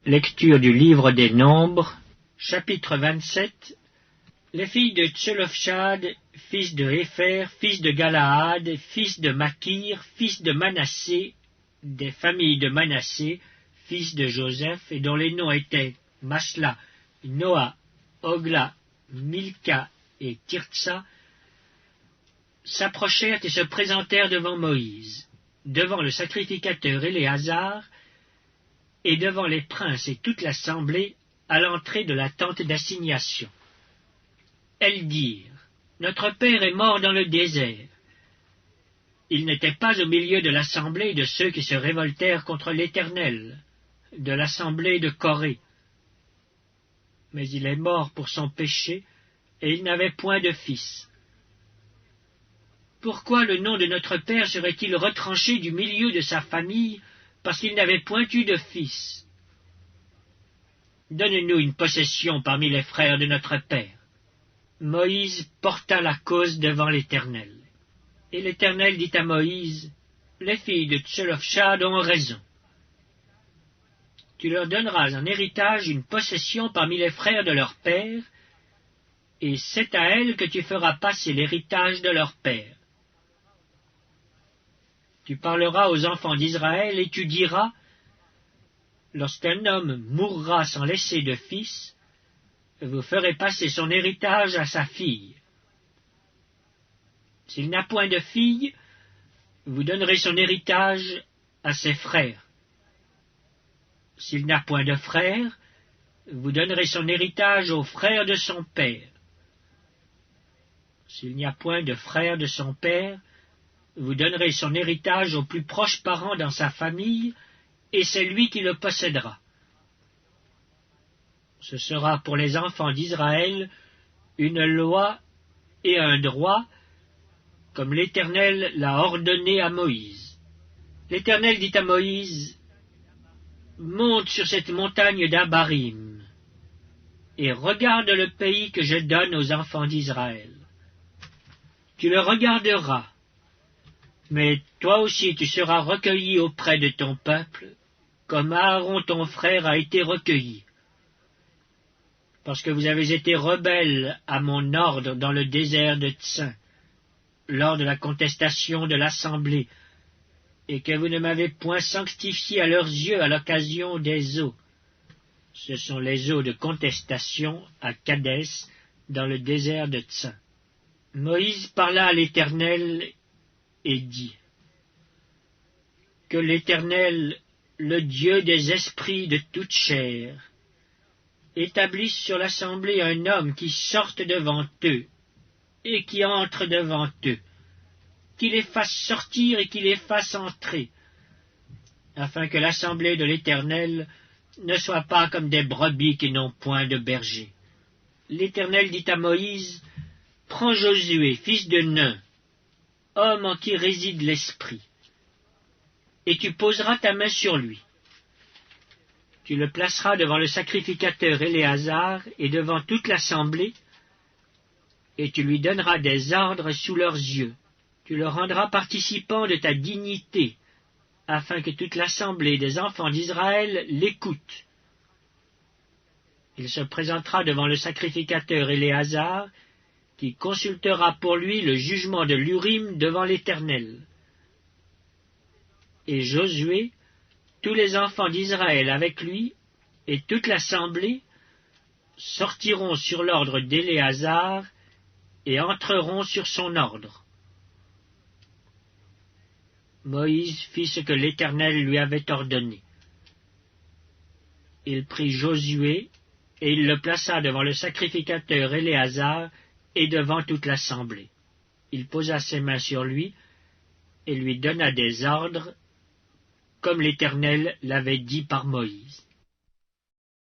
Lecture du livre des Nombres, chapitre 27. Les filles de Tselofchad, fils de Hépher, fils de Galaad, fils de Makir, fils de Manassé, des familles de Manassé, fils de Joseph, et dont les noms étaient Masla, Noa, Ogla, Milka et Tirtsa, s'approchèrent et se présentèrent devant Moïse, devant le sacrificateur Éléazar, et devant les princes et toute l'assemblée, à l'entrée de la tente d'assignation. Elles dirent, « Notre père est mort dans le désert. » Il n'était pas au milieu de l'assemblée de ceux qui se révoltèrent contre l'Éternel, de l'assemblée de Corée. Mais il est mort pour son péché, et il n'avait point de fils. Pourquoi le nom de notre père serait-il retranché du milieu de sa famille, parce qu'il n'avait point eu de fils? Donne-nous une possession parmi les frères de notre père. Moïse porta la cause devant l'Éternel. Et l'Éternel dit à Moïse, « Les filles de Tselofchad ont raison. Tu leur donneras en héritage une possession parmi les frères de leur père, et c'est à elles que tu feras passer l'héritage de leur père. Tu parleras aux enfants d'Israël et tu diras, lorsqu'un homme mourra sans laisser de fils, vous ferez passer son héritage à sa fille. S'il n'a point de fille, vous donnerez son héritage à ses frères. S'il n'a point de frères, vous donnerez son héritage aux frères de son père. S'il n'y a point de frères de son père, vous donnerez son héritage aux plus proches parents dans sa famille, et c'est lui qui le possédera. Ce sera pour les enfants d'Israël une loi et un droit, comme l'Éternel l'a ordonné à Moïse. L'Éternel dit à Moïse, « Monte sur cette montagne d'Abarim, et regarde le pays que je donne aux enfants d'Israël. Tu le regarderas, mais toi aussi tu seras recueilli auprès de ton peuple, comme Aaron ton frère a été recueilli. Parce que vous avez été rebelles à mon ordre dans le désert de Tsin, lors de la contestation de l'assemblée, et que vous ne m'avez point sanctifié à leurs yeux à l'occasion des eaux. Ce sont les eaux de contestation à Kadès, dans le désert de Tsin. » Moïse parla à l'Éternel et dit, « Que l'Éternel, le Dieu des esprits de toute chair, établisse sur l'assemblée un homme qui sorte devant eux et qui entre devant eux, qui les fasse sortir et qui les fasse entrer, afin que l'assemblée de l'Éternel ne soit pas comme des brebis qui n'ont point de berger. » L'Éternel dit à Moïse, « Prends Josué, fils de Nun, homme en qui réside l'Esprit, et tu poseras ta main sur lui. Tu le placeras devant le sacrificateur Éléazar et devant toute l'assemblée, et tu lui donneras des ordres sous leurs yeux. Tu le rendras participant de ta dignité, afin que toute l'assemblée des enfants d'Israël l'écoute. Il se présentera devant le sacrificateur Éléazar, qui consultera pour lui le jugement de l'Urim devant l'Éternel. Et Josué, tous les enfants d'Israël avec lui, et toute l'assemblée, sortiront sur l'ordre d'Éléazar et entreront sur son ordre. Moïse fit ce que l'Éternel lui avait ordonné. Il prit Josué, et il le plaça devant le sacrificateur Éléazar et devant toute l'assemblée. Il posa ses mains sur lui et lui donna des ordres, comme l'Éternel l'avait dit par Moïse.